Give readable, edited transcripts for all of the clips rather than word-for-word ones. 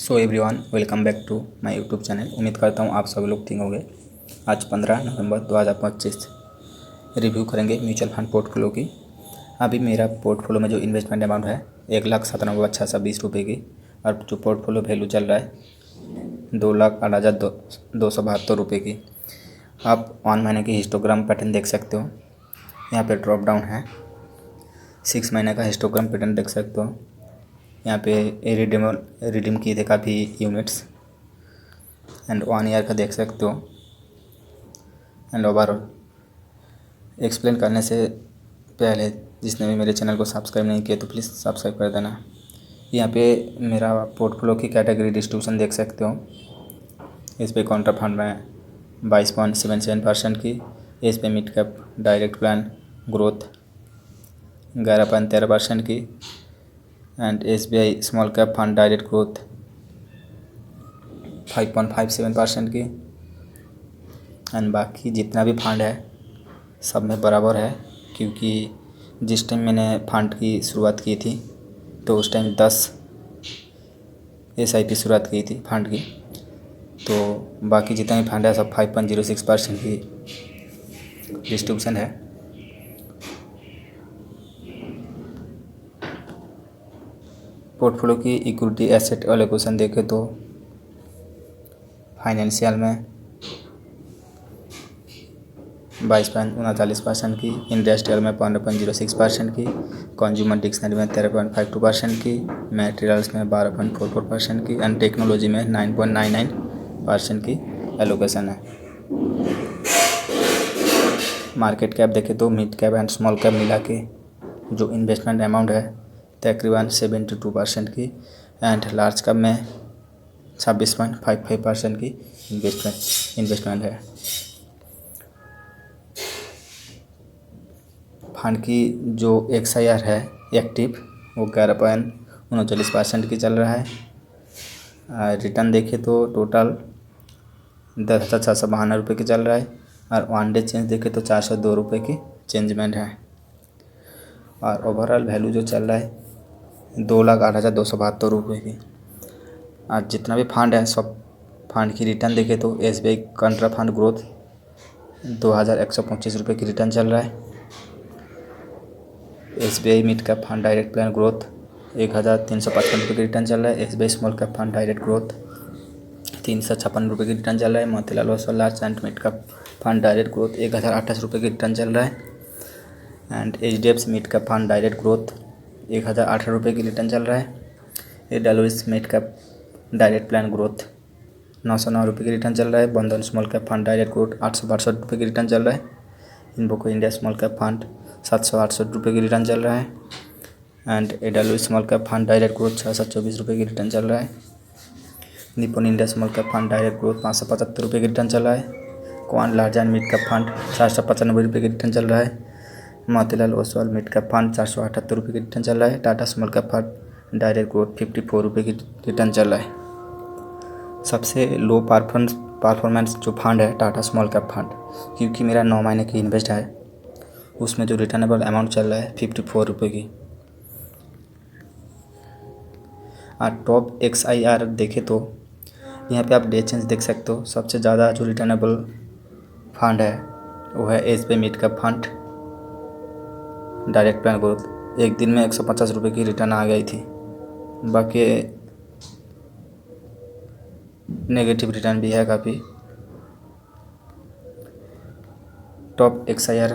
So everyone welcome back to my YouTube channel. उम्मीद करता हूँ आप सभी लोग ठीक होंगे। आज 15 नवंबर 2025 रिव्यू करेंगे म्यूचुअल फंड पोर्टफोलियो की। अभी मेरा पोर्टफोलियो में जो इन्वेस्टमेंट अमाउंट है 1,97,620 की, और जो पोर्टफोलियो वैल्यू चल रहा है 2,08,272 रुपये की। आप 1 महीने की हिस्टोग्राम पैटर्न देख सकते हो। यहाँ पे ड्रॉप डाउन है। 6 महीने का हिस्टोग्राम पैटर्न देख सकते हो। यहाँ पे रिडीम किए थे काफ़ी यूनिट्स, एंड 1 ईयर का देख सकते हो। एंड ओवरऑल एक्सप्लेन करने से पहले जिसने भी मेरे चैनल को सब्सक्राइब नहीं किया तो प्लीज़ सब्सक्राइब कर देना। यहाँ पे मेरा पोर्टफोलियो की कैटेगरी डिस्ट्रीब्यूशन देख सकते हो। इस पे काउंटर फंड में 22.77% की, इस पे mid cap direct plan growth 11.13% की, and SBI small cap fund direct growth 5.57% की। एंड बाकी जितना भी फंड है सब में बराबर है, क्योंकि जिस टाइम मैंने फंड की शुरुआत की थी तो उस टाइम 10 SIP शुरुआत की थी फंड की। तो बाकी जितना भी फंड है सब 5.06% की डिस्ट्रीब्यूशन है। पोर्टफोलियो की इक्विटी एसेट एलोकेशन देखें तो फाइनेंशियल में 22.39% की, इंडस्ट्रियल में 15.06% की, कंज्यूमर डिक्शनरी में 13.52% की, मटेरियल्स में 12.44% की, एंड टेक्नोलॉजी में 9.99% की एलोकेशन है। मार्केट कैप देखें तो mid cap and small cap मिला के जो इन्वेस्टमेंट अमाउंट है तकरीबन 72% की, एंड लार्ज कैप में 26.55% की इन्वेस्टमेंट है। फंड की जो XIR है एक्टिव वो 11.39% की चल रहा है। रिटर्न देखें तो टोटल 10,652 रुपये की चल रहा है, और 1 डे चेंज देखें तो 402 रुपये की चेंजमेंट है। और ओवरऑल वैल्यू जो चल रहा है 2,08,272 रुपये की। और जितना भी फंड है सब फंड की रिटर्न देखें तो SBI कंट्रा फंड ग्रोथ 2,125 रुपये की रिटर्न चल रहा है। SBI mid cap fund direct plan growth 1,355 रुपये की रिटर्न चल रहा है। SBI small cap fund direct growth 356 रुपये की रिटर्न चल रहा है। Motilal Oswal large and mid cap fund direct growth 1,028 रुपये की रिटर्न चल रहा है। And HDFC mid cap fund direct growth 1,018 रुपये की रिटर्न चल रहा है। Edelweiss mid cap direct plan growth 909 रुपये की रिटर्न चल रहा है। Bandhan small cap fund direct growth 862 रुपये की रिटर्न चल रहा है। Invesco India small cap fund 768 रुपये की रिटर्न चल रहा है। And Edelweiss small cap fund direct growth 624 रुपये की रिटर्न चल रहा है। Nippon India small cap fund direct growth 575 रुपये की रिटर्न चल रहा है। Quant large and mid cap fund 495 रुपये की रिटर्न चल रहा है। Motilal Oswal mid cap fund 478 रुपये की रिटर्न चल रहा है। Tata small cap fund direct growth 54 रुपये की रिटर्न चल रहा है। सबसे लो परफॉर्मेंस जो फंड है टाटा स्मॉल कैप फंड, क्योंकि मेरा 9 महीने की इन्वेस्ट है, उसमें जो रिटर्नेबल अमाउंट चल रहा है 54 रुपये की। और टॉप XIR देखें तो यहाँ पे आप डे चेंज देख सकते हो। सबसे ज़्यादा जो रिटर्नेबल फंड है वो है SBI mid cap fund direct plan growth. एक दिन में 150 रुपये की रिटर्न आ गई थी। बाकी नेगेटिव रिटर्न भी है काफ़ी। टॉप XIR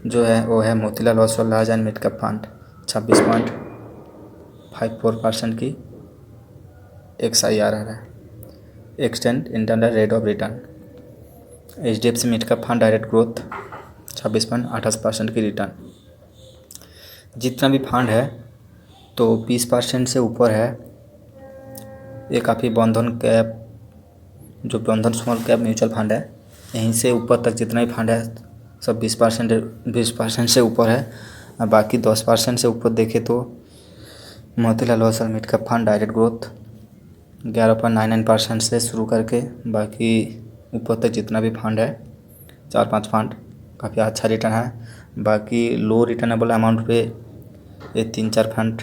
जो है वो है Motilal Oswal large and mid cap fund 26.54% की XIR है। Extend internal rate of return HDFC mid cap fund direct growth 26.28% की रिटर्न। जितना भी फंड है तो 20% से ऊपर है। ये काफ़ी बंधन कैप जो बंधन स्मॉल कैप म्यूचुअल फंड है यहीं से ऊपर तक जितना भी फंड है सब 20% से ऊपर है। और बाकी 10% से ऊपर देखें तो Motilal Oswal mid cap fund direct growth 11.99% से शुरू करके बाकी ऊपर तक जितना भी फंड है 4-5 फंड काफ़ी अच्छा रिटर्न है। बाकी लो रिटर्नेबल अमाउंट पे ये 3-4 फंड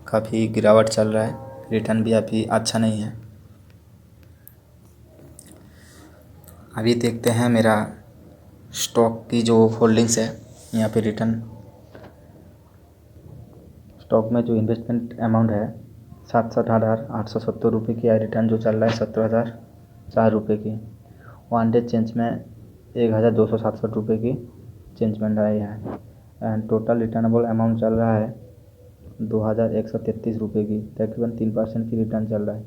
काफ़ी गिरावट चल रहा है। रिटर्न भी अभी अच्छा नहीं है। अभी देखते हैं मेरा स्टॉक की जो होल्डिंग्स है, यहाँ पे रिटर्न स्टॉक में जो इन्वेस्टमेंट अमाउंट है 67,870 रुपये की है। रिटर्न जो चल रहा है 17,004 रुपये की। 1 डे चेंज में 1,267 रुपये की चेंजमेंट आई है। एंड टोटल रिटर्नेबल अमाउंट चल रहा है 2,133 रुपये की, तकरीबन 3% की रिटर्न चल रहा है।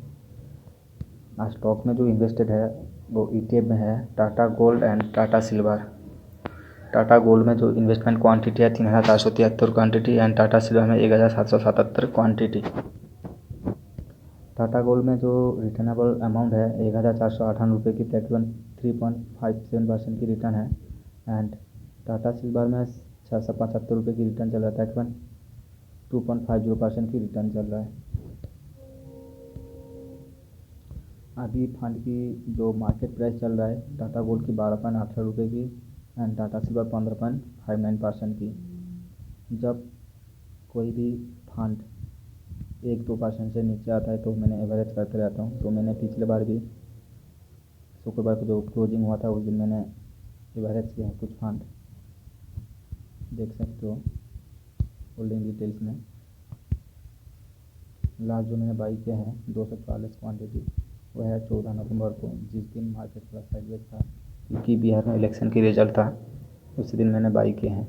आज स्टॉक में जो इन्वेस्टेड है वो ETF में है Tata gold and Tata silver. Tata gold में जो इन्वेस्टमेंट क्वांटिटी है 3,473 क्वांटिटी एंड टाटा सिल्वर में 1,777 क्वांटिटी। टाटा गोल्ड में जो रिटर्नेबल अमाउंट है 1,458 रुपये की, तकरीबन 3.57% की रिटर्न है। एंड टाटा सिल्वर में 675 रुपये की रिटर्न चल रहा है, तकरीबन 2.50% की रिटर्न चल रहा है। अभी फंड की जो मार्केट प्राइस चल रहा है टाटा गोल्ड की 12.18 रुपये की एंड टाटा सिल्वर 15.59% की। जब कोई भी फंड 1-2% से नीचे आता है तो मैंने एवरेज करते रहता हूँ। तो मैंने पिछले बार भी शुक्रवार को जो क्लोजिंग हुआ था उस दिन मैंने एवरेज किया है कुछ फंड, देख सकते हो होल्डिंग डिटेल्स में। लास्ट जो मैंने बाई किया है 240 क्वांटिटी, वह है 14 नवंबर को, जिस दिन मार्केट थोड़ा साइडवेज था क्योंकि बिहार में इलेक्शन की रिजल्ट था, उसी दिन मैंने बाई किए हैं।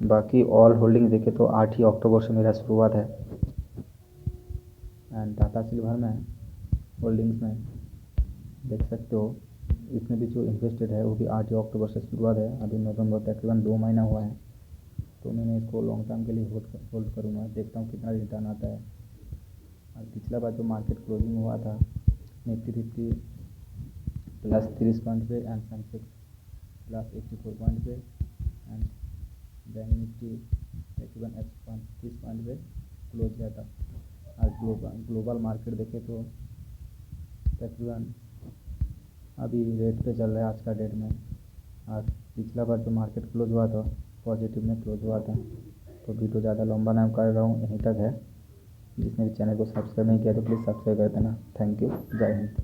बाकी ऑल होल्डिंग देखे तो 8 ही अक्टूबर से मेरा शुरुआत है। एंड टाटा सिल्वर में होल्डिंग्स में देख सकते हो, इसमें भी जो इन्वेस्टेड है वो भी 8 ही अक्टूबर से शुरुआत है। अभी नवंबर तकरीबन 2 महीना हुआ है, तो मैंने इसको लॉन्ग टर्म के लिए होल्ड करूँगा, देखता हूँ कितना रिटर्न आता है। और पिछला बार जो मार्केट क्लोजिंग हुआ था निफ्टी 50 प्लस 30 पॉइंट पे एंड सेंसेक्स प्लस 84 पॉइंट पे एंड बैंक निफ्टी तकरीबन 130 पॉइंट पे क्लोज किया था। आज ग्लोबल मार्केट देखे तो तकरीबन अभी रेट पे चल रहा है आज का डेट में। और पिछला बार जो मार्केट क्लोज हुआ था पॉजिटिव में क्लोज हुआ था। तो वीडियो ज़्यादा लंबा ना कर रहा हूँ, यहीं तक है। जिसने भी चैनल को सब्सक्राइब नहीं किया तो प्लीज़ सब्सक्राइब कर देना। थैंक यू, जय हिंद।